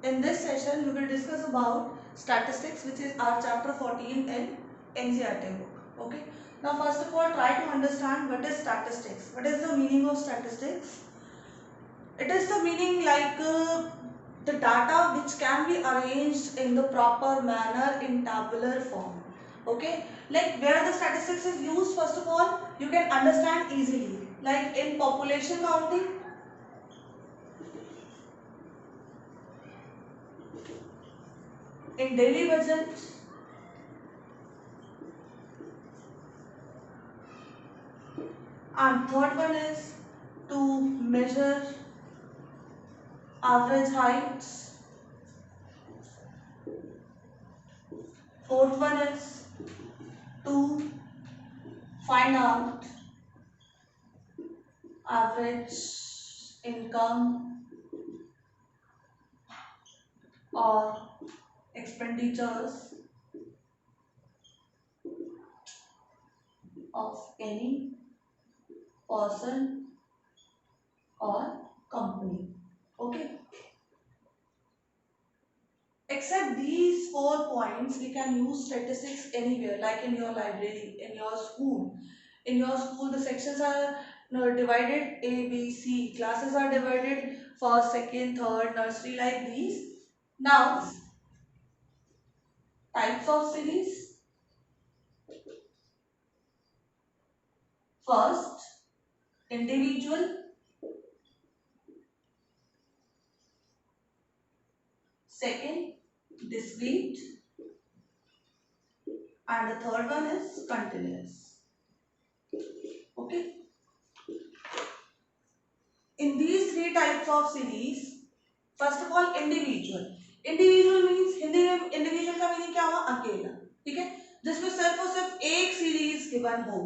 In this session, we will discuss about statistics, which is our chapter 14 in NCERT book. Okay. Now, first of all, try to understand what is statistics. What is the meaning of statistics? It is the meaning like the data which can be arranged in the proper manner in tabular form. Okay. Like where the statistics is used, first of all, you can understand easily. Like in population counting, in daily budget, and third one is to measure average heights. Fourth one is to find out average income or expenditures of any person or company. Okay. Except these 4 points, we can use statistics anywhere, like in your library, in your school. In your school, the sections are divided A, B, C. Classes are divided first, second, third, nursery, like these. Now, types of series. First, individual. Second, discrete. And the third one is continuous. Okay. In these three types of series, first of all, individual. Individual means Hindi में individual का meaning क्या हुआ? अकेला. ठीक है, जिसमें सिर्फ और सिर्फ एक सीरीज गिवन हो,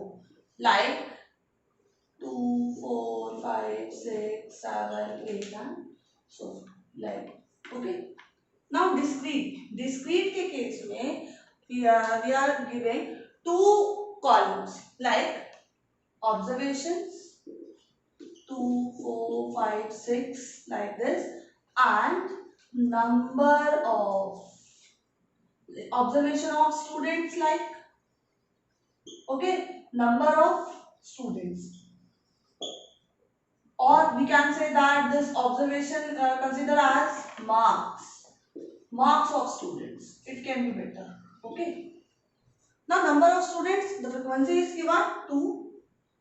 like 2, 4, 5, 6, 7, 8 and so like. Okay. Now discrete के केस में we are giving 2 columns like observations 2, 4, 5, 6 like this, and number of observation of students, like, okay, number of students, or we can say that this observation consider as marks of students. It can be better. Okay. Now number of students, the frequency is given 2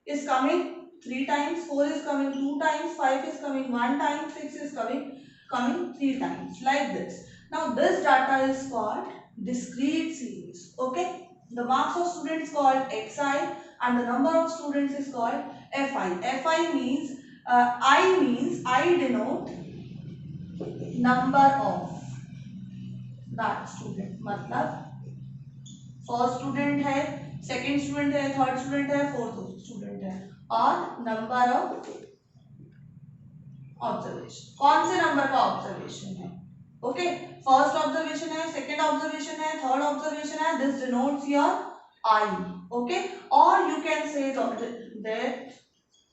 is coming 3 times, 4 is coming 2 times, 5 is coming 1 time, 6 is coming 3 times, like this. Now this data is called discrete series. Okay. The marks of students called xi and the number of students is called fi. Fi means I denote number of that student. मतलब first student है, second student है, third student है, fourth student है, और number of observation. कौन से number का observation है? ओके, फर्स्ट ऑब्जर्वेशन है, सेकंड ऑब्जर्वेशन है, थर्ड ऑब्जर्वेशन है. This denotes your I. Okay, और you can say that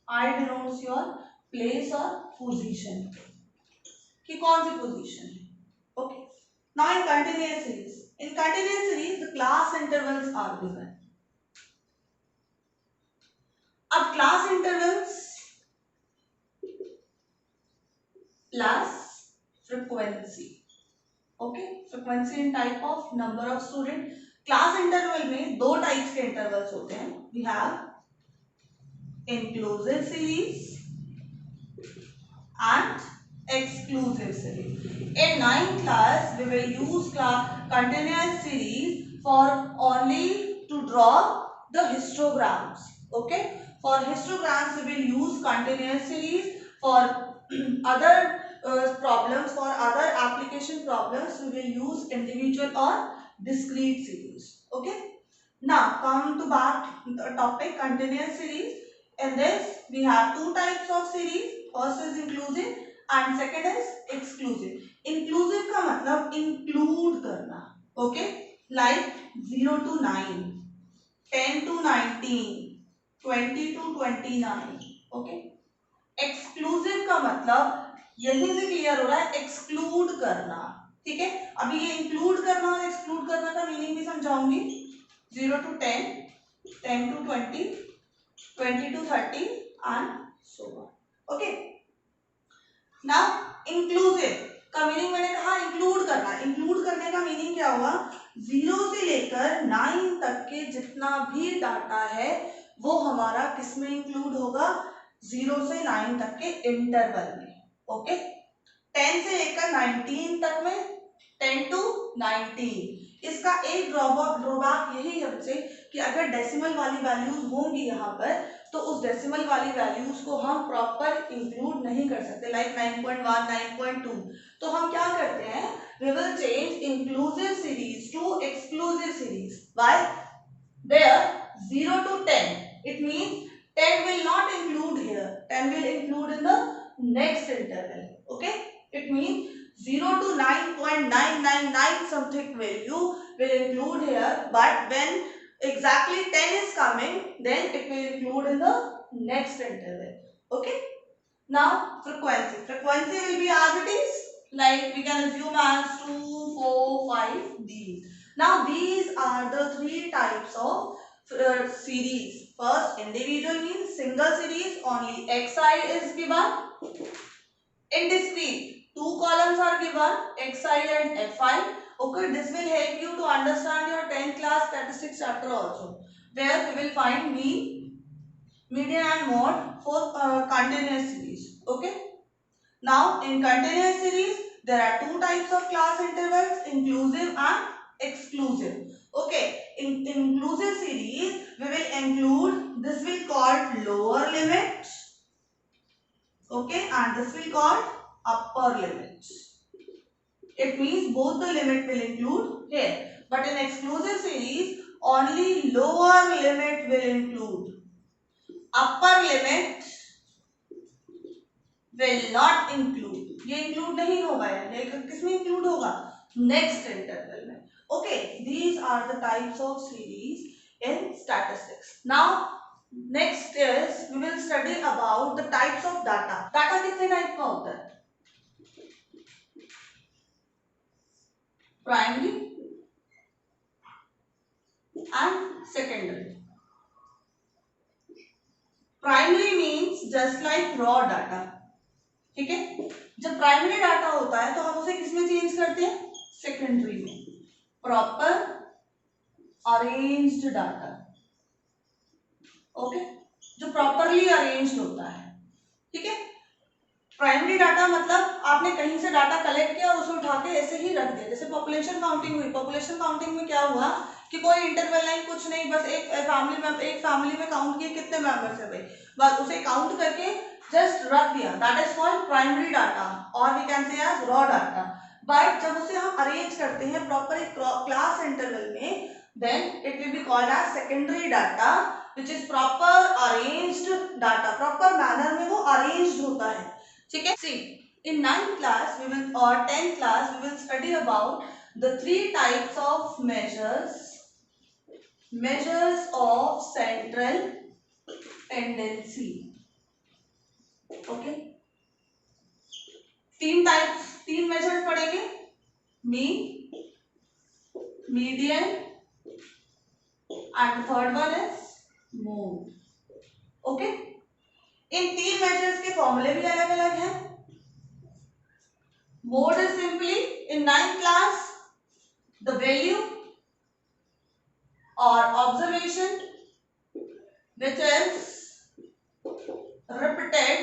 I denotes your place और पोजीशन, कि कौन सी पोजीशन है. Okay. Now in continuous series, in continuous series, the class intervals are given. अब class intervals plus frequency. Okay, frequency in type of number of student. Class interval में 2 types के intervals होते हैं. We have inclusive series and exclusive series. In 9th class, we will use continuous series for only to draw the histograms. Okay. For histograms, we will use continuous series. For other problems, for other application problems, we will use individual or discrete series. Okay. Now, come to back the topic continuous series. In this, we have 2 types of series. First is inclusive and second is exclusive. Inclusive का मतलब include करना. Okay, like 0 to 9, 10 to 19, 20 to 29. Okay. Exclusive का मतलब यहीं से clear हो रहा है एक्सक्लूड करना, ठीक है। अभी ये इंक्लूड करना और एक्सक्लूड करना का मीनिंग भी समझाऊंगी। 0 to 10, 10 to 20, 20 to 30 and so on. Okay. Now inclusive का मीनिंग मैंने कहा इंक्लूड करना। इंक्लूड करने का मीनिंग क्या हुआ, 0 से लेकर 9 तक के जितना भी डाटा है वो हमारा किसमें इंक्लूड होगा, 0 से 9 तक के इंटरवल में। ओके, 10 से लेकर 19 तक में, 10 to 19। इसका एक ड्रॉबैक यही है बच्चे कि अगर डेसिमल वाली वैल्यूज होंगी यहाँ पर तो उस डेसिमल वाली वैल्यूज को हम प्रॉपर इंक्लूड नहीं कर सकते, लाइक 9.1, 9.2। तो हम क्या करते हैं, we will change inclusive series to exclusive series. Why? There 0 to 10, it means 10 will not include here, 10 will include in the next interval. Okay, it means 0 to 9.999 something value will include here, but when exactly 10 is coming, then it will include in the next interval. Okay, now frequency will be as it is, like we can assume as 2, 4, 5 these. Now these are the three types of series. First, individual means single series, only xi is given. In discrete, two columns are given, xi and fi. Okay, this will help you to understand your 10th class statistics chapter also, where we will find mean, median and mode for continuous series. Okay. Now in continuous series, there are two types of class intervals, inclusive and exclusive. Okay, in inclusive series, we will include, this will called lower limit. Okay, and this will called upper limit. It means both the limit will include here. But in exclusive series, only lower limit will include. Upper limit will not include. ये include नहीं होगा यार, ये किसमें include होगा, next interval में. Okay, these are the types of series in statistics. Now next is we will study about the types of data. Data कितने type का होता है, primary and secondary. Primary means just like raw data. ठीक है, जब primary data होता है तो हम उसे किसमें चेंज करते हैं, सेकेंडरी में, प्रॉपर अरेंज्ड डाटा। ओके, जो प्रॉपरली अरेंज्ड होता है। ठीक है, प्राइमरी डाटा मतलब आपने कहीं से डाटा कलेक्ट किया और उसे उठा के ऐसे ही रख दिया, जैसे पॉपुलेशन काउंटिंग हुई। पॉपुलेशन काउंटिंग में क्या हुआ कि कोई इंटरवल नहीं, कुछ नहीं, बस एक फैमिली में काउंट किए कितने मेंबर्स है भाई, बस उसे काउंट करके जस्ट रख दिया, that is called primary data, और we can say as raw data. But जब उसे हम अरेंज करते हैं प्रॉपर एक क्लास इंटरवल में, then it will be called as secondary data, which is proper arranged data, proper manner में वो अरेंज्ड होता है। ठीक है, see in 9th class we will or 10th class we will study about the three types of measures of central tendency. Okay, तीन measures पढ़ेंगे, mean, median and third one is mode. Okay, इन तीन measures के फॉर्मूले भी अलग अलग हैं। Mode is simply in 9th class the value और observation which is repeated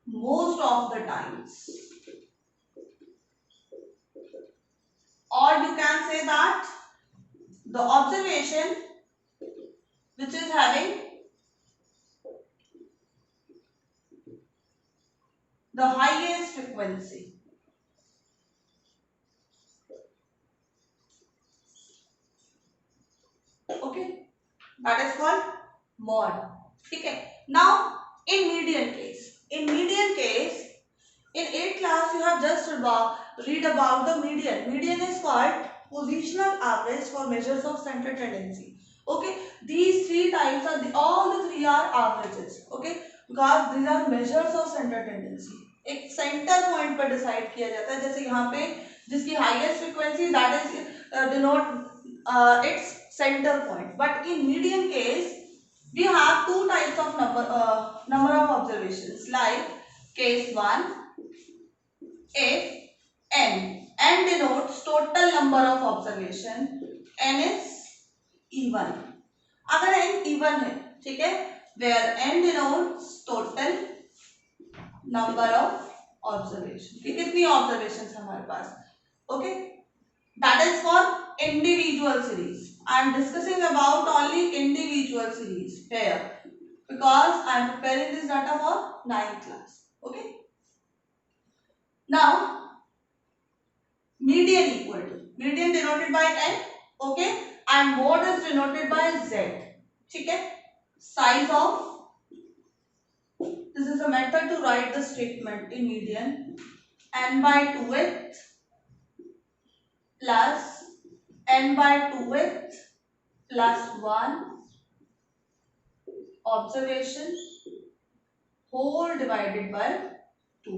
most of the times, or you can say that the observation which is having the highest frequency. Okay, that is called mod. ठीक है, now in median case, in 8th class you have just read about the median. Median is called positional average for measures of central tendency. Okay, these three types are all the three are averages. Okay, because these are measures of central tendency. एक centre point पर decide किया जाता है। जैसे यहाँ पे जिसकी highest frequency that is denote its centre point, but in median case we have two types of number of observations, like case 1, if n denotes total number of observation, n is even, अगर n even है, ठीक है, where n denotes total number of observation, कि कितनी observations हमारे पास, okay, that is for individual series. I am discussing about only individual series here because I am preparing this data for 9th class. Okay. Now median equal to, median denoted by n, okay, and mode is denoted by z. ठीक है. Size of, this is a method to write the statement in median, n by 2th plus n by 2th plus 1 observation whole divided by 2.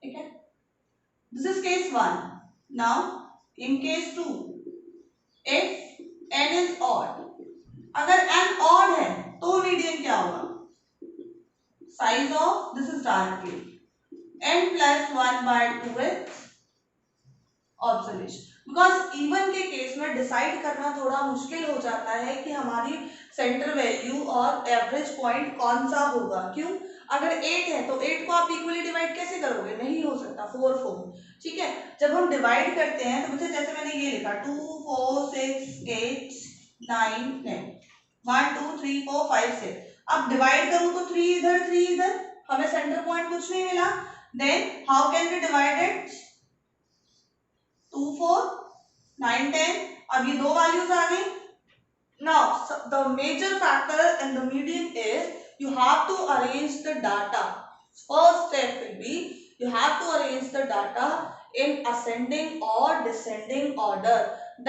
Okay, this is case 1. Now in case 2, if n is odd, अगर n odd है तो median क्या होगा, size of, this is directly n plus 1 by 2th observation. Because even के case में decide करना थोड़ा मुश्किल हो जाता है कि हमारी सेंटर वैल्यू और एवरेज पॉइंट कौन सा होगा। क्यों, अगर 8 है तो 8 को आप इक्वली डिवाइड कैसे करोगे, नहीं हो सकता, 4 4, ठीक है। जब हम डिवाइड करते हैं तो मुझे, जैसे मैंने ये लिखा 2 4 6 8 9 10, 1 2 3 4 5 6, अब डिवाइड करूं तो 3 इधर 3 इधर, हमें सेंटर पॉइंट कुछ नहीं मिला। Then how can be divided, 2 4 9 10, अब ये दो वैल्यूज आ गई। Now the major factor in the median is you have to arrange the data. First step will be you have to arrange the data in ascending or descending order.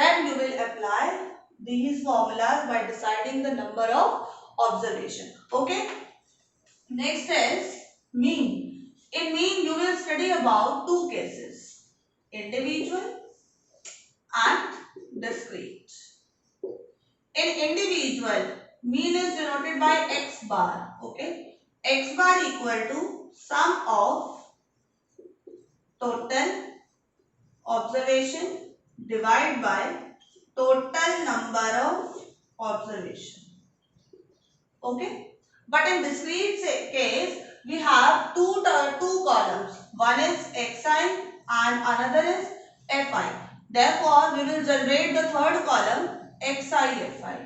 Then you will apply these formulas by deciding the number of observation. Okay. Next is mean. In mean you will study about two cases, individual and discrete. In individual, mean is denoted by x bar. Okay, x bar equal to sum of total observation divided by total number of observation. Okay, but in discrete case we have two columns. One is xi and another is fi. Therefore, we will generate the third column xi fi.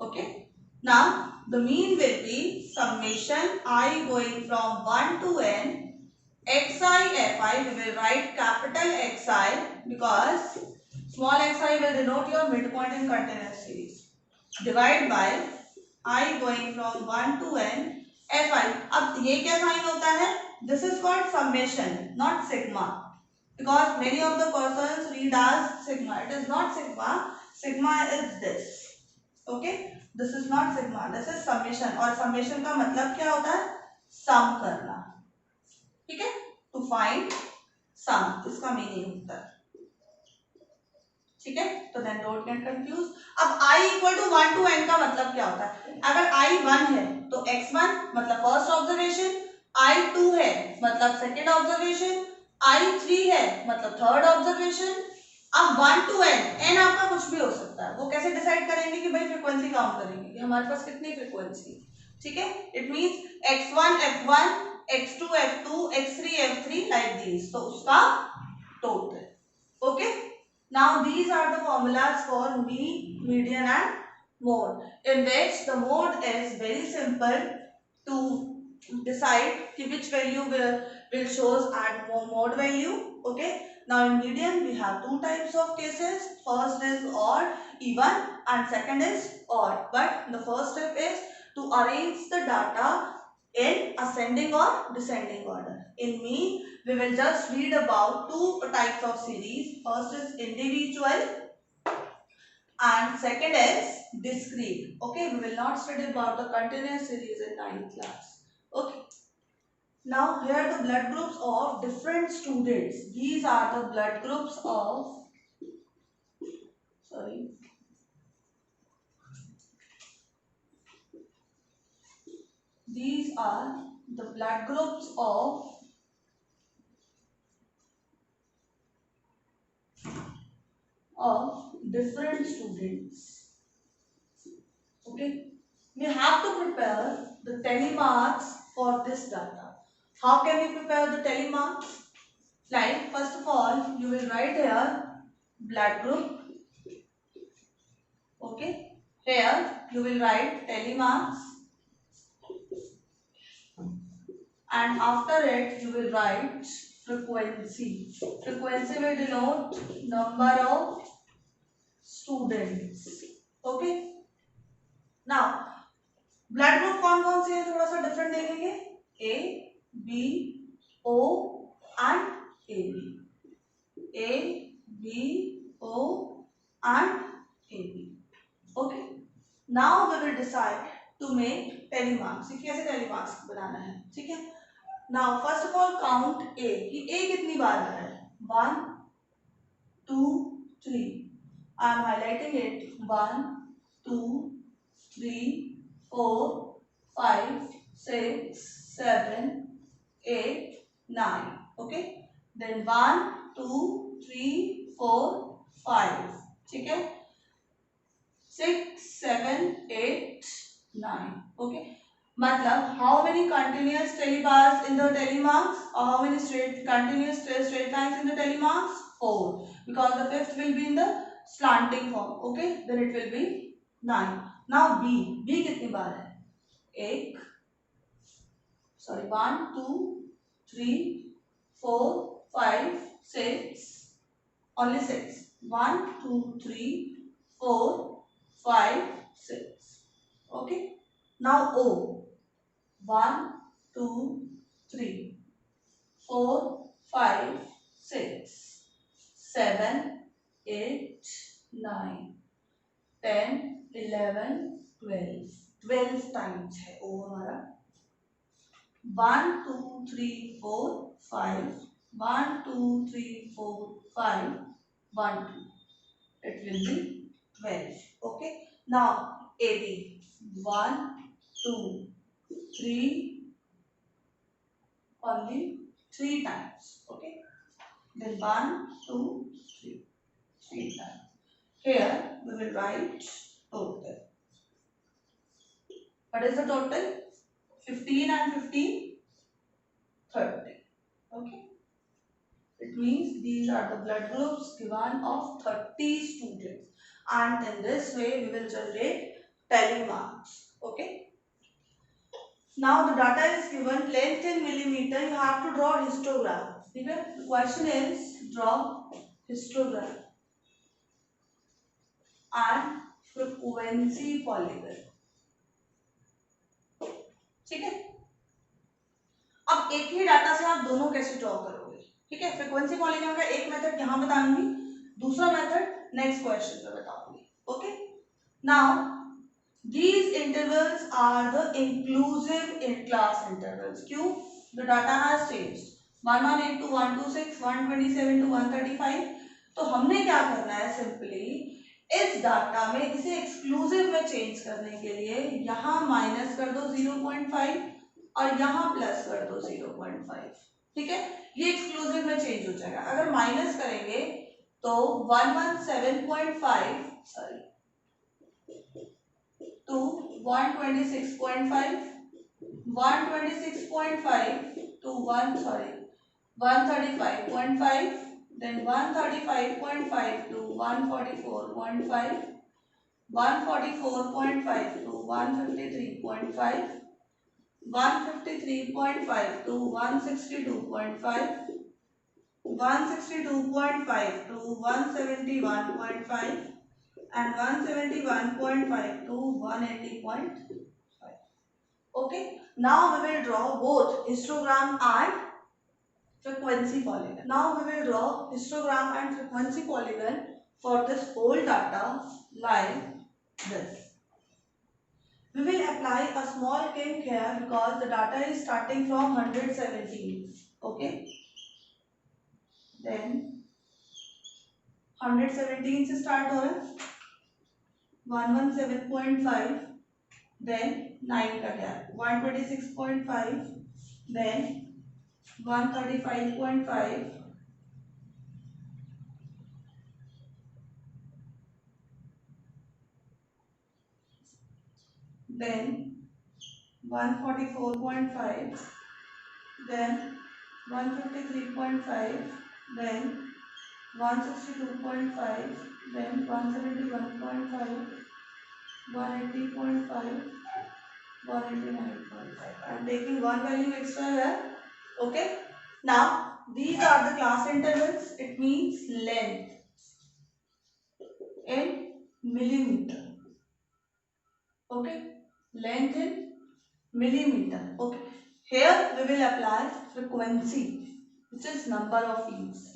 Okay. Now the mean will be summation I going from 1 to n xi fi. We will write capital Xi because small xi will denote your midpoint in continuous series. Divide by I going from 1 to n fi. अब ये क्या sign होता है? This is called summation, not sigma. Because many of the persons read as sigma. It is not sigma. Sigma is this. Okay, this is not sigma, this is summation. और summation का मतलब क्या होता है? sum करना, ठीक है, to find sum, इसका मीनिंग होता है, ठीक है। तो then don't get confused. अब I equal to 1 to n का मतलब क्या होता है? अगर I 1 है तो x1 मतलब फर्स्ट ऑब्जर्वेशन, I 2 है मतलब सेकेंड ऑब्जर्वेशन, I 3 है मतलब थर्ड ऑब्जर्वेशन। अब 1 to n आपका कुछ भी हो सकता है। वो कैसे डिसाइड करेंगे कि भाई फ्रीक्वेंसी काउंट करेंगे कि हमारे पास कितनी फ्रीक्वेंसी, ठीक है। It means x1 f1 x2 f2 x3 f3 like this, तो उसका total. Okay, now these are the formulas for mean, median and mode, in which the mode is very simple to decide which value will shows at mode value. Okay, now in median we have two types of cases. First is odd, even, and second is odd. But the first step is to arrange the data in ascending or descending order. In mean we will just read about two types of series. First is individual and second is discrete. Okay, we will not study about the continuous series in 9th class. Okay, Now here the blood groups of different students. These are the blood groups of, sorry, these are the blood groups of different students. Okay, we have to prepare the telemarks for this data. How can we prepare the telemarks? Like, first of all, you will write here blood group. Okay, here you will write telemarks, and after it you will write frequency. Frequency will denote number of students. Okay, now blood group कौन कौन से है थोड़ा सा different देखेंगे. A B O and A B O and A B. Okay, now we will decide to make tally marks. कैसे tally marks बनाना है, ठीक है. Now first of all count A, कि ए कितनी बार आ रहा है. 1 2 3. I am highlighting it. 1 2 3 4 5 6 7 8 9. Okay, then 1 2 3 4 5. ठीक है, 6 7 8 9. Okay, मतलब how many continuous telebars in the telemarks, or how many continuous straight lines in the telemarks? 4, because the fifth will be in the slanting form. Okay, then it will be 9. Now B कितनी बार है. एक, sorry 1 2 3 4 5 6, only 6. 1 2 3 4 5 6. Okay, now O. 1 2 3 4 5 6 7 8 9 10 11 12 times है ओ हमारा. 1 2 3 4 5 1 2 3 4 5 1 2. It will be 12. Okay, now AB 1 2 3, only 3 times. Okay, then 1 2 3 times. Here we will write total. What is the total? 15 and 15, 30. Okay, it means these are the blood groups given of 30 students, and in this way we will generate telemarks. Okay, now the data is given length in millimeter. You have to draw histogram. ठीक है, the question is draw histogram and frequency polygon. ठीक है, अब एक ही data से आप दोनों कैसे ड्रॉ करोगे. ठीक है, फ्रीक्वेंसी पॉलीगॉन का एक मेथड यहाँ बताऊंगी, दूसरा मेथड नेक्स्ट क्वेश्चन पे बताऊंगी. Okay, now these intervals are the inclusive in-class intervals. क्यों? The data has changed. 118 to 126, 127 to 135. तो हमने क्या करना है, सिंपली इस डाटा में इसे एक्सक्लूसिव में चेंज करने के लिए यहाँ माइनस कर दो 0.5 और यहाँ प्लस कर दो 0.5. ठीक है, ये एक्सक्लूसिव में चेंज हो जाएगा. अगर माइनस करेंगे तो 117.5 sorry to 126.5, 126.5 to 135.5, then 135.5 to 144.5, 144.5 to 153.5, 153.5 to 162.5, 162.5 to 171.5, and 171.5 to 180.5. Okay, now we will draw both histogram and frequency polygon. Now we will draw histogram and frequency polygon for this whole data like this. We will apply a small kink here because the data is starting from 117. Okay, then 117 से start हो रहा है, 117.5, then 9 का gap, 126.5, then 135.5, then 144.5, then 153.5, then 162.5, then 171.5, 180.5, 189.5. I am taking one value extra here. Okay. Now these are the class intervals. It means length in millimeter. Okay. Length in millimeter. Okay. Here we will apply frequency, which is number of leads.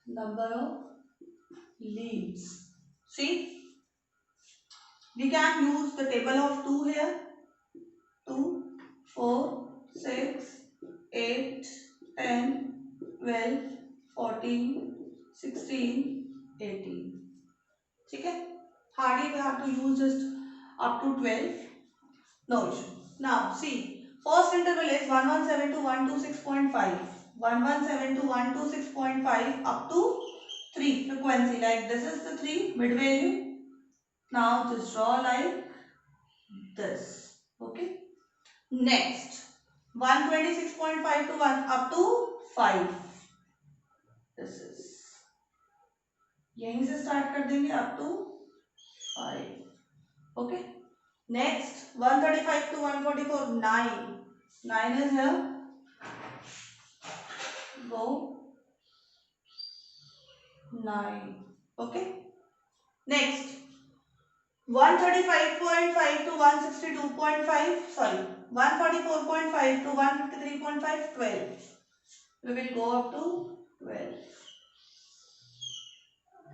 Number of leads. See, we can use the table of 2 here. 2, 4, 6, 8, 10, 12, 14, 16, 18. ठीक है? Hardly we have to use just up to 12. No issue. Now see, first interval is 117 to 126.5. 117 to 126.5 up to 3 frequency. Like this is the 3 mid value. Now just draw like this. Okay. Next, 126.5 to 1 up to 5. This is, यहीं से start कर देंगे up to 5. Okay. Next, 135 to 144, 9. 9 is here. Go 9. Okay. Next, 135.5 to 162.5. Sorry, 144.5 to 153.5, 12. We will go up to 12.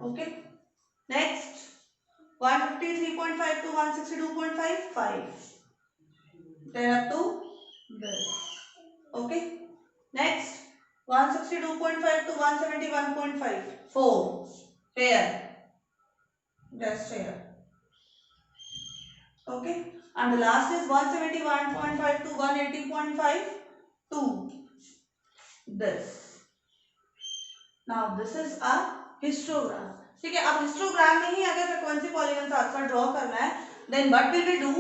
Okay. Next, 153.5 to 162.5, 5. Then up to this. Okay. Next, 162.5 to 171.5, 4. Here. Just here. Okay. And the last is 171.5 to 180.5, 2. This. Now this is a histogram. ठीक है, अब histogram में ही अगर frequency polygon साथ साथ draw करना है, then what will we do?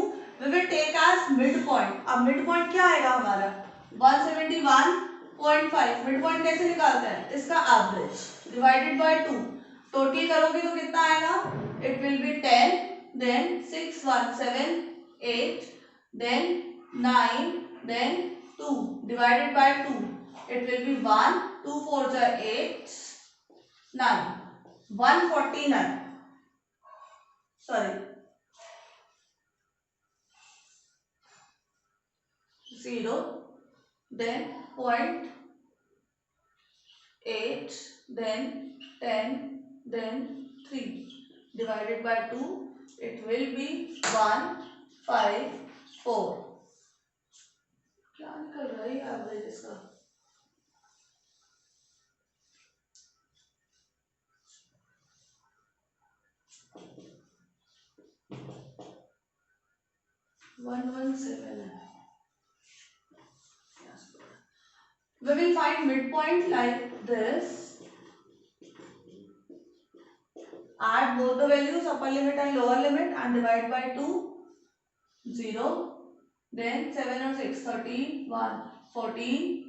We will take as mid point. अब मिड पॉइंट क्या आएगा हमारा? 171.5. मिड पॉइंट कैसे निकालते हैं? इसका एवरेज डिवाइडेड बाय 2. टोटल करोगे तो कितना आएगा? It will be 10, then 6, 1, 7, 8, then 9, then 2 divided by 2. It will be 1, 2, 4 are 8, 9, 149. Sorry, 0, then 0.8, then 10, then 3 divided by 2. It will be 1, 5, 4. क्या निकल रहा है एवरेज इसका? We will find midpoint like this. Add both the values, upper limit and lower limit, and divide by 2. 0. Then 7 or 6, 13, 1, 14,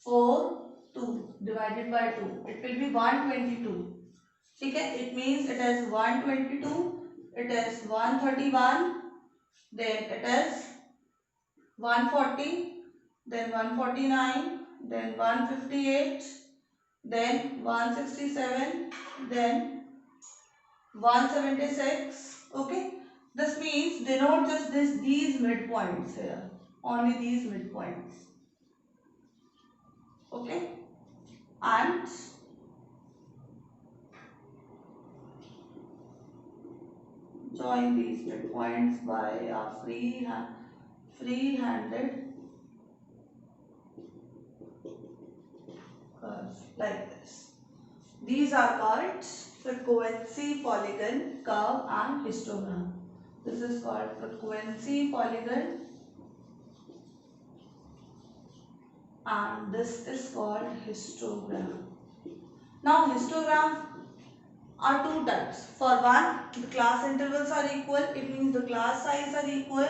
4, 2 divided by 2. It will be 122. Okay, it means it is 122, it is 131, then it is 140, then 149, then 158, then 167, then 176. Okay, this means denote just these midpoints here, only these midpoints. Okay, and जो join these midpoints by a free-handed curve like this. These are called frequency, polygon, curve and histogram. This is called frequency, polygon, and this is called histogram. Now histogram are two types. For one, the class intervals are equal. It means the class size are equal.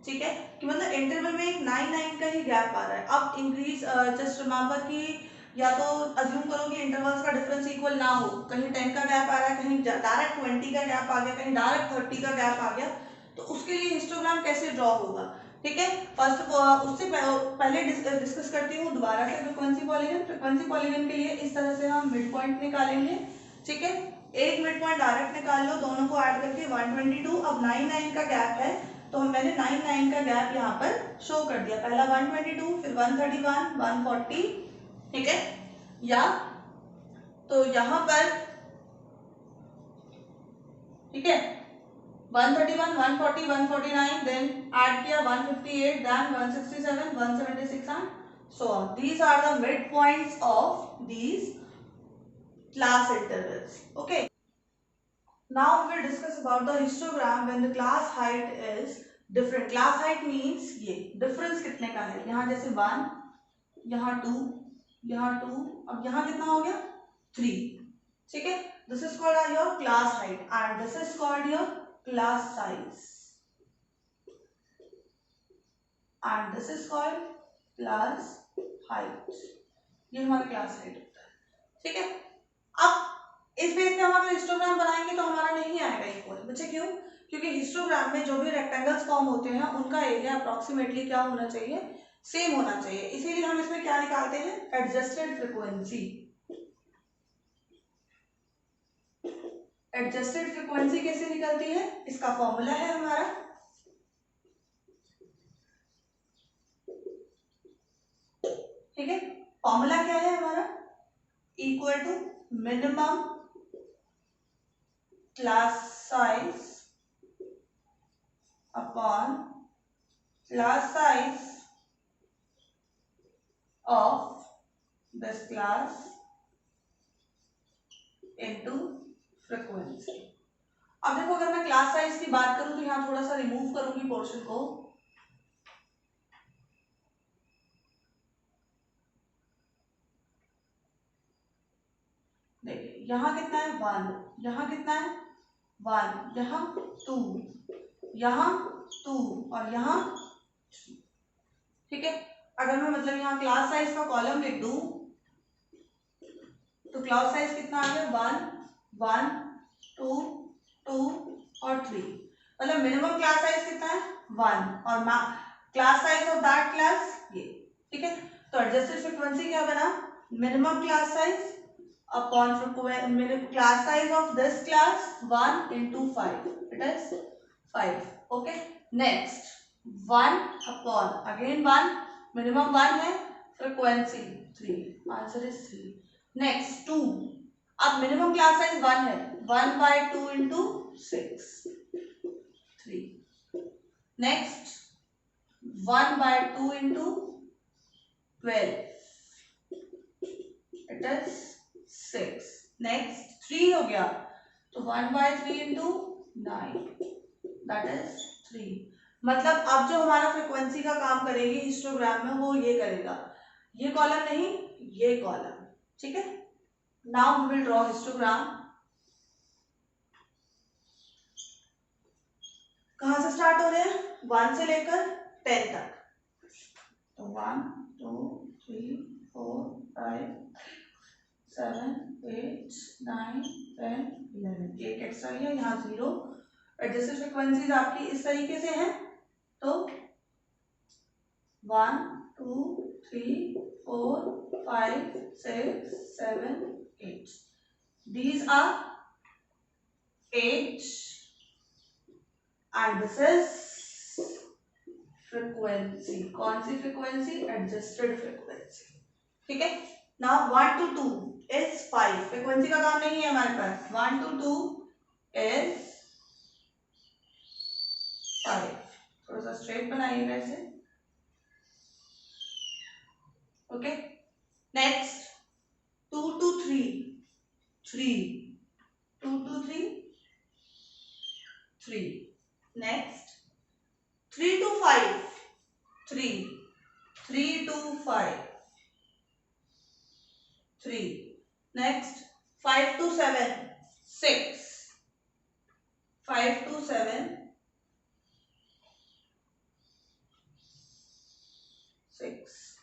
ठीक है कि मतलब interval में एक 9 का ही gap आ रहा है. अब इंक्रीज जस्ट रिमेंबर कि या तो अज्यूम करो कि इंटरवल्स का डिफरेंस इक्वल ना हो, कहीं 10 का गैप आ रहा है, कहीं डायरेक्ट 20 का गैप आ गया, कहीं डायरेक्ट 30 का गैप आ गया, तो उसके लिए हिस्टोग्राम कैसे ड्रॉ होगा. ठीक है, फर्स्ट उससे पहले डिस्कस करती हूँ दोबारा से फ्रीक्वेंसी पॉलीगन. फ्रीक्वेंसी पॉलीगन के लिए इस तरह से हम मिड पॉइंट निकालेंगे. ठीक है, एक मिड पॉइंट डायरेक्ट निकाल लो, दोनों को ऐड करके 122. अब 9 का गैप है तो मैंने 9 का गैप यहाँ पर शो कर दिया. पहला 122, फिर 131, 140. ठीक है, या तो यहाँ पर ठीक है 131, 140, 149, देन ऐड किया 158, then 167, 176 and so on. These are the midpoints of these class intervals. Okay. Now we will discuss about the histogram when the class height is different. Class height means ये difference कितने का है. यहाँ जैसे 1, यहाँ 2, यहाँ 2, अब यहाँ कितना हो गया 3. ठीक है, this is called your class height and this is called your class size and this is called class height. ये हमारा क्लास हाइट होता है. ठीक है, अब इस बेस पे हम अगर हिस्टोग्राम बनाएंगे तो हमारा नहीं आएगा इक्वल. बच्चे क्यों? क्योंकि हिस्टोग्राम में जो भी रेक्टेंगल्स फॉर्म होते हैं उनका एरिया अप्रोक्सीमेटली क्या होना चाहिए, सेम होना चाहिए. इसीलिए हम इसमें क्या निकालते हैं, एडजस्टेड फ्रीक्वेंसी. एडजस्टेड फ्रीक्वेंसी कैसे निकलती है, इसका फॉर्मूला है हमारा ठीक है. फॉर्मूला क्या है हमारा, equal to minimum class size upon class size of this class into frequency. अब देखो अगर मैं क्लास साइज की बात करूं तो यहां थोड़ा सा रिमूव करूंगी पोर्शन को. देखिए यहाँ कितना है 1, यहाँ कितना है 1, यहाँ 2, यहाँ 2 और यहाँ 3. ठीक है, अगर मैं मतलब यहाँ क्लास साइज का कॉलम लिख दूं तो क्लास साइज कितना आ गया 1, 1, 2, 2 और 3. मतलब मिनिमम क्लास साइज कितना है 1 और class size of that class ये. ठीक है, तो एडजस्टेड फ्रीक्वेंसी क्या बना, minimum class size upon class size of this class 1 into 5, it is 5. Okay, next 1 upon again 1, minimum 1 है, frequency 3, answer is 3. next 2, अब minimum class size 1 है, 1 by 2 into 6, 3. next 1 by 2 into 12, it is 6. next 3 हो गया तो 1 by 3 into 9, that is 3. मतलब अब जो हमारा फ्रीक्वेंसी का काम करेगी हिस्टोग्राम में वो ये करेगा, ये कॉलम नहीं ये कॉलम. ठीक है, now we will draw histogram. कहां से स्टार्ट हो रहे हैं, 1 से लेकर 10 तक. तो 1, 2, 3, 4, 5, 7, 8, 9, 10, 11. एक एक्स्ट्रा है यहाँ 0. एडजस्टेड फ्रीक्वेंसीज आपकी इस तरीके से हैं तो 1, 2, 3, 4, 5, 6, 7, 8. These are 8 and this is frequency. कौन सी फ्रीक्वेंसी, एडजस्टेड फ्रीक्वेंसी. ठीक है, now 1 to 2 is 5. फ्रीक्वेंसी का काम नहीं है हमारे पास. 1 to 2 is 5. थोड़ा सा स्ट्रेट बनाइएगा इसे. Okay. Next 2 to 3, 3. 2 to 3, 3. Next 3 to 5, 3. 3 to 5, 3. Next 5 to 7, 6. 5 to 7, 6.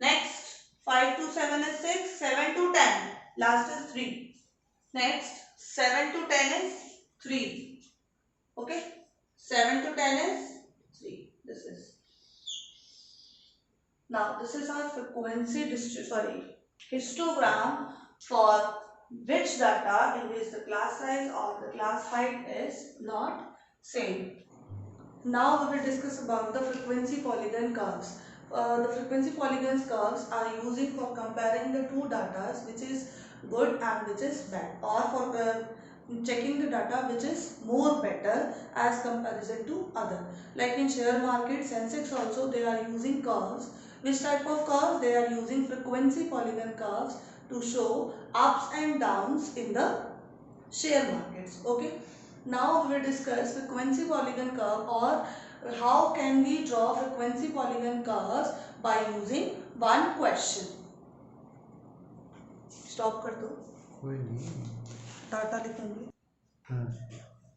Next 5 to 7 is 6. 7 to 10, last is 3. Next 7 to 10 is 3. Okay, 7 to 10 is 3. This is. Now this is our frequency histogram for which data in which the class size or the class height is not same. Now we will discuss about the frequency polygon curves. The frequency polygon curves are using for comparing the two data, which is good and which is bad, or for checking the data which is more better as comparison to other. Like in share market, Sensex also they are using curves. Which type of curves? They are using frequency polygon curves to show ups and downs in the share markets. Okay. Now we will discuss frequency polygon curve, or how can we draw frequency polygon curves by using one question. Stop कर दो. कोई नहीं. Data लिखूंगी.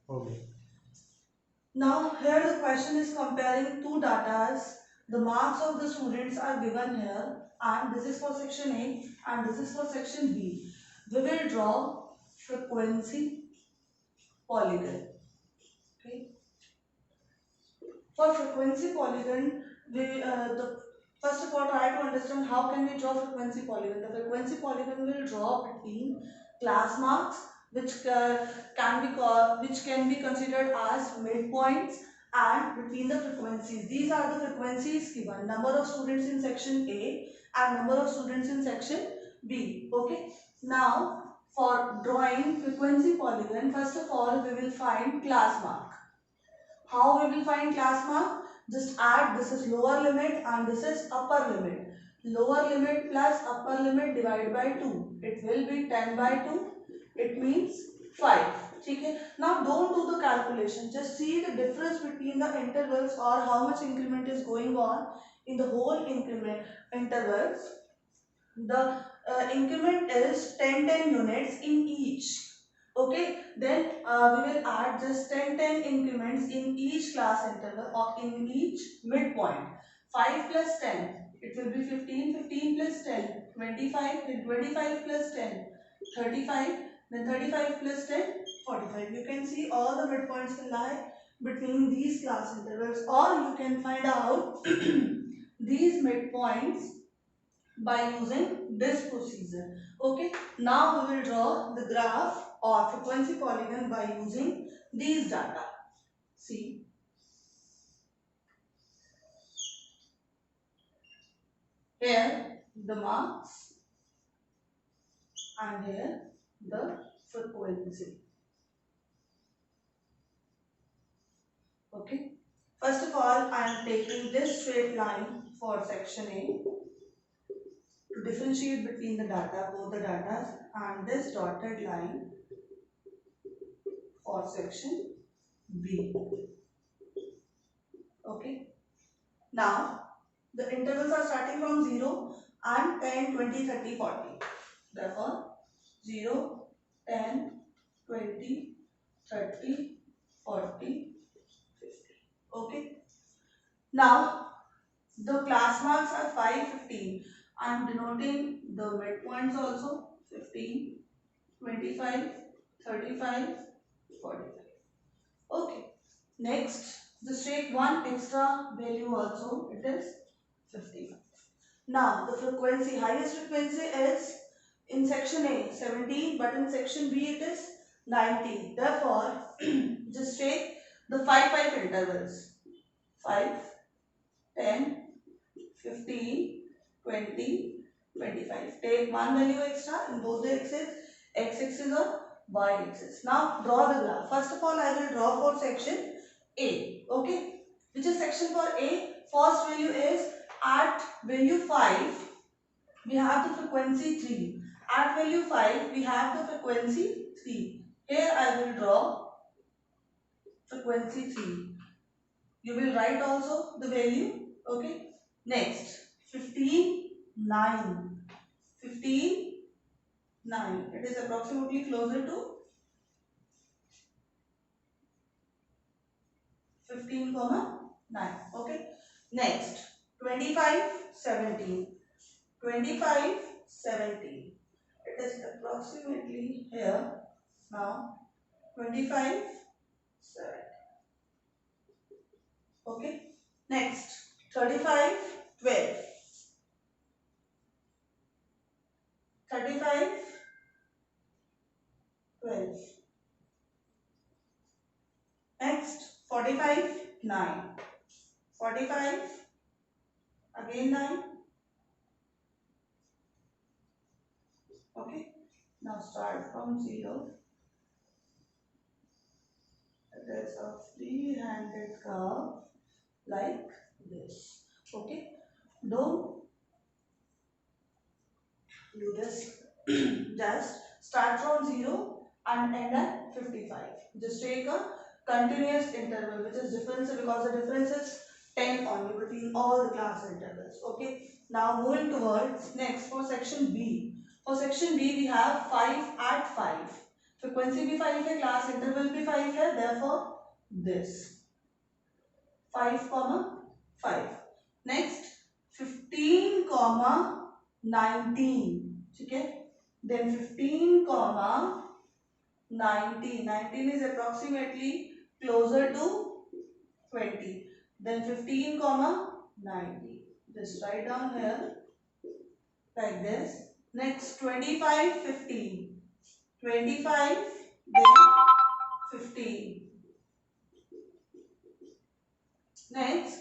Okay. Now here the question is comparing two datas. The marks of the students are given here, and this is for section A and this is for section B. We will draw frequency polygon. Okay. For frequency polygon, first of all try to understand how can we draw frequency polygon. The frequency polygon will draw between class marks, which can be considered as midpoints, and between the frequencies. These are the frequencies given: number of students in section A and number of students in section B. Okay. Now for drawing frequency polygon, first of all we will find class mark. How we will find class mark? Just add, this is lower limit and this is upper limit. Lower limit plus upper limit divided by 2. It will be 10 by 2. It means 5. Okay? Now don't do the calculation. Just see the difference between the intervals, or how much increment is going on in the whole increment intervals. The increment is 10 units in each. Okay, then we will add just 10 increments in each class interval or in each midpoint. 5 plus 10, it will be 15, 15 plus 10, 25, then 25 plus 10, 35, then 35 plus 10, 45. You can see all the midpoints will lie between these class intervals, or you can find out these midpoints by using this procedure. Okay, now we will draw the graph or frequency polygon by using these data. See, here the marks and here the frequency. Okay, first of all I am taking this straight line for section A to differentiate between the data, both the data, and this dotted line for section B. Okay, now the intervals are starting from 0 and 10, 20, 30, 40. Therefore, 0, 10, 20, 30, 40, 50. Okay. Now, the class marks are 5, 15. I am denoting the midpoints also: 15, 25, 35, 45. Okay. Next, just take one extra value also. It is 50. Now, the frequency, highest frequency is in section A, 17, but in section B it is 19. Therefore, just take the 5 intervals: 5, 10, 15, 20, 25. Take one value extra in both the axes, x axis or y axis. Now, draw the graph. First of all, I will draw for section A. Okay, which is section for A. First value is at value 5 we have the frequency 3. At value 5 we have the frequency 3. Here I will draw frequency 3. You will write also the value. Okay. Next 15 9. 15 9. It is approximately closer to 15 comma 9. Okay. Next 25 17. 25 17. It is approximately here now 25 7. Okay. Next 35 12. 35 12. Next 45 9. 45 again 9. Okay. Now start from 0. It is a free-handed curve like this. Okay. Don't do this. Just start from 0 and end at 55. Just take a continuous interval which is difference because the difference is 10 only between all the class intervals. Okay. Now moving towards next for section B. For section B we have 5 at 5. Frequency भी 5 है, class interval भी 5 है, therefore this 5 comma 5. Next 15 comma 19. ठीक है. Then 15 comma 19. 19 is approximately closer to 20. Then 15 comma 90. Just write down here like this. Next 25 15. 25 then 15. Next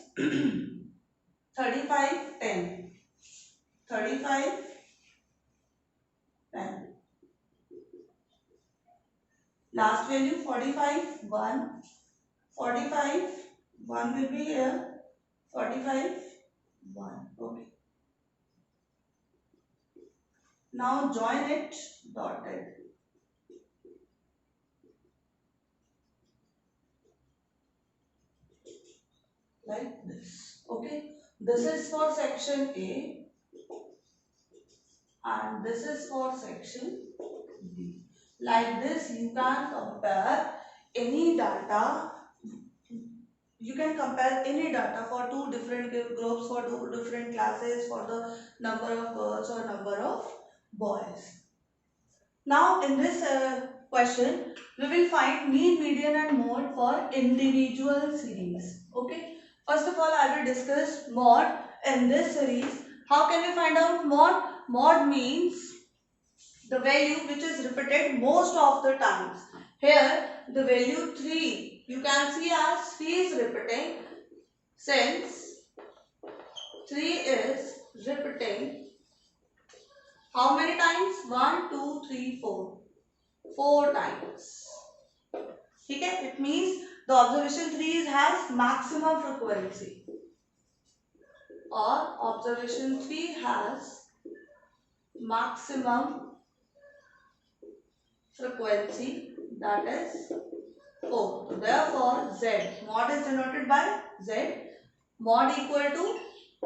35 10. 35 10. Last value 45 1. 45 1 will be here. 45 1. Okay. Now join it dotted. Like this. Okay. This is for section A and this is for section B. Like this you can compare any data. You can compare any data for two different groups, for two different classes, for the number of girls or number of boys. Now in this question we will find mean, median and mode for individual series. Okay. First of all I will discuss mode in this series. How can we find out mode? Mode means the value which is repeated most of the times. Here the value 3 you can see as 3 is repeating. Since 3 is repeating how many times? 1 2 3 4. 4 times. Okay? It means the observation 3 has maximum frequency or observation 3 has maximum frequency, that is 4. So therefore Z mod is denoted by Z, mod equal to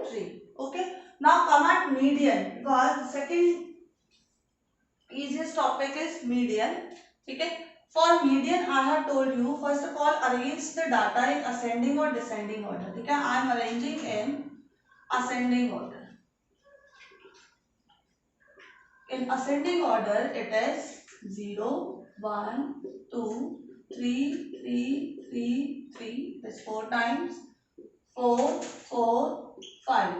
3. Okay. Now come at median because the second easiest topic is median. Okay. For median I have told you first of all arrange the data in ascending or descending order. Okay. I am arranging in ascending order. In ascending order it is 0, 1, 2, 3, 3, 3, 3. That's 4 times. 4, 4, 5.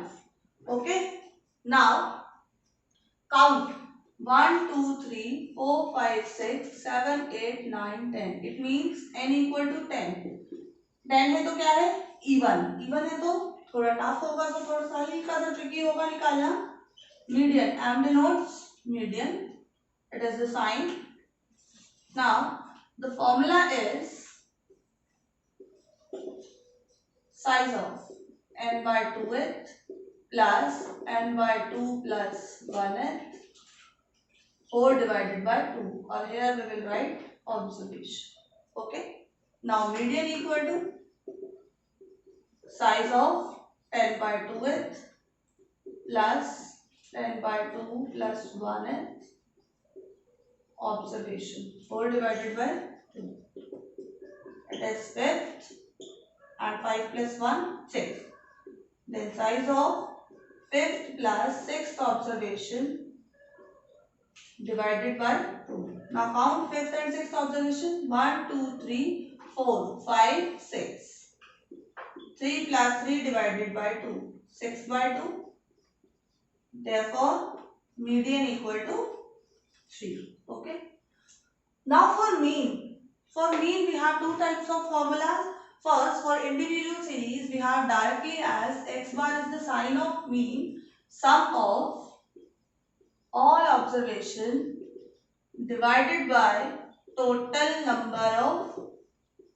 Okay. Now count 1, 2, 3, 4, 5, 6, 7, 8, 9, 10. It means n equal to 10. 10 है तो क्या है? Even. Even है तो थोड़ा tough होगा तो थोड़ा सा हल्का सा ट्रिकी होगा निकालना. Median. M denotes median. It is the sign. Now the formula is size of n by 2th plus n by 2 plus 1th whole divided by 2, or here we will write observation. Okay. Now median equal to size of n by 2th plus n by 2 plus 1th observation whole divided by 2. It is 5th and 5 plus 1 6. Then size of 5th plus 6th observation divided by 2. Now count 5th and 6th observation. 1 2 3 4 5 6. 3 plus 3 divided by 2. 6 by 2. Therefore median equal to 3. Okay. Now for mean. For mean we have two types of formulas. First, for individual series we have directly as x bar is the sign of mean, sum of all observation divided by total number of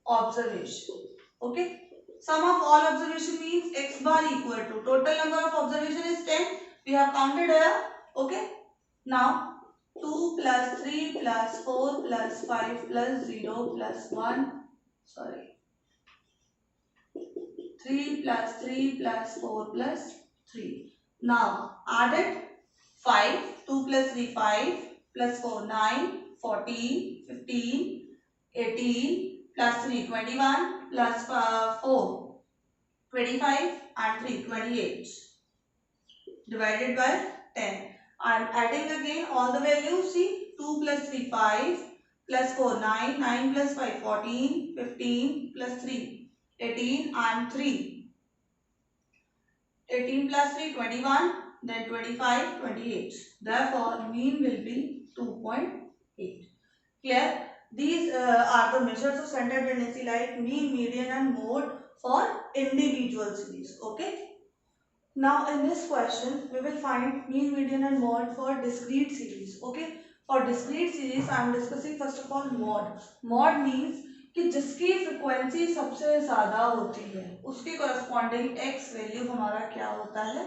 observation. Okay. Sum of all observation means x bar equal to total number of observation is 10. We have counted here. Okay. Now 2 plus 3 plus 4 plus 5 plus 0 plus 1. Sorry. 3 plus 3 plus 4 plus 3. Now added 5. 2 plus 3 5 plus 4 9 14 15 18 plus 3 21 plus 4 25 and 3 28 divided by 10. I am adding again all the values. See, 2 plus 3 5 plus 4 9 9 plus 5 14 15 plus 3 18 and 3 18 plus 3 21, then 25 28. Therefore mean will be 2.8. Clear? These are the measures of standard tendency like mean, median and mode for individual series. Okay. Now in this question we will find mean, median and mode for discrete series. Okay. For discrete series I am discussing first of all mode. Mode means कि जिसकी frequency सबसे ज्यादा होती है उसके corresponding x value हमारा क्या होता है,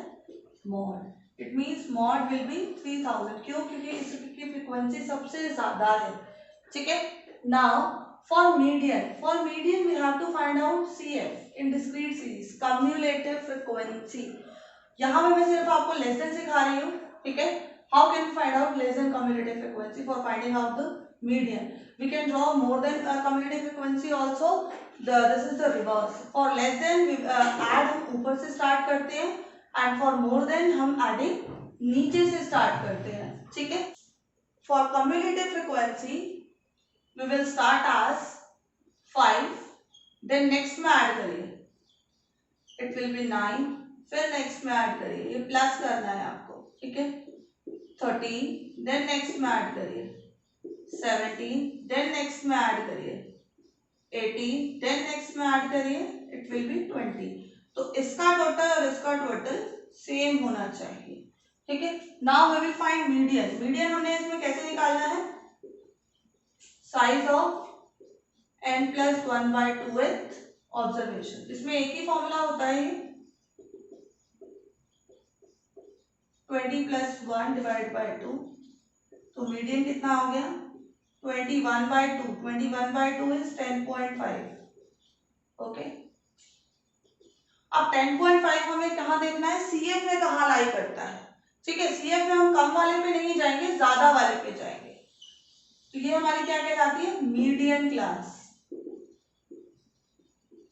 mod. It means mod will be 3000. क्यों? क्योंकि इसकी फ्रीक्वेंसी सबसे ज्यादा है. ठीक है. Now for median we have to find out CF in discrete series, cumulative frequency. यहाँ पे मैं सिर्फ आपको लेस देन सिखा रही हूँ. ठीक है. How can find out less than cumulative frequency? For finding out the median we can draw more than cumulative frequency also. This is the reverse. For less than we add हम ऊपर से start करते हैं and for more than हम adding नीचे से start करते हैं. ठीक है. For cumulative frequency we will start as 5, then next में add करिए, it will be 9, फिर next में add करिए, ये plus करना है आपको. ठीक है. 13, then next में add करिए 17, then next में ऐड करिए 18, then next में ऐड करिए it will be 20. तो इसका टोटल और इसका टोटल सेम होना चाहिए. ठीक है. Now we will find median. Median हमने इसमें कैसे निकालना है? Size of n plus 1 by 2th observation. इसमें एक ही फॉर्मूला होता है 20 plus 1 divided by 2. तो मीडियन कितना हो गया? 21 by 2. 21 by 2 is 10.5. ओके. अब 10.5 हमें कहाँ देखना है? CF में कहाँ लाई करता है. ठीक है. CF में हम कम वाले पे नहीं जाएंगे, ज्यादा वाले पे जाएंगे. तो ये हमारी क्या कहलाती है? Median class.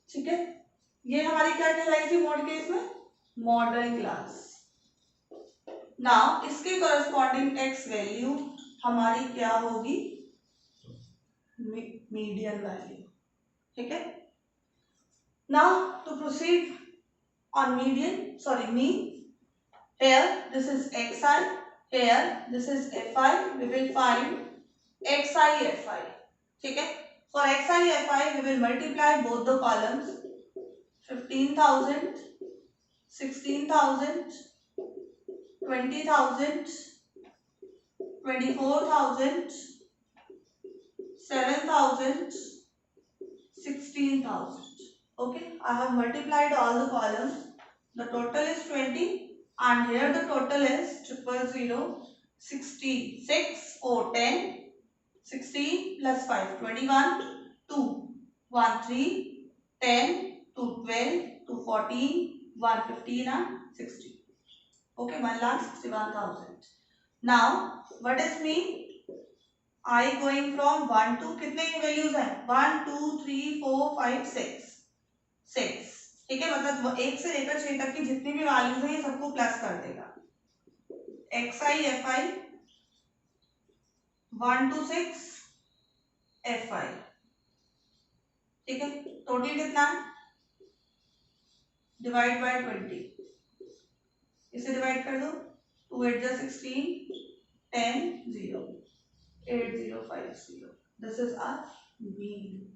ठीक है. ये हमारी क्या कहलाई थी मॉड केस में? Model class. नाउ इसके कॉरेस्पॉन्डिंग x वैल्यू हमारी क्या होगी? median value. ठीक है. Now to proceed on mean. Here this is xi, here this is fi. We will find xi fi. ठीक है. For xi fi we will multiply both the columns. 15,000, 16,000, 20,000, 24,000, 7,000, 16,000. Okay, I have multiplied all the columns. The total is 20 and here the total is 000 66 10 16 plus 5 21 2 1 3 10 2 12 2 14 1 15 and 60. Okay, 1,61,000. Now what is mean? I going from 1 to कितने values हैं 1 2 3 4 5 6 6. ठीक है, मतलब 1 से लेकर 6 तक की जितनी भी वैल्यूज हैं ये सबको प्लस कर देगा. xi fi 1 to 6 fi. ठीक है, टोटल कितना है डिवाइड बाय 20. इसे डिवाइड कर दो 2 8 जा 16 10 0 8050. This is our mean.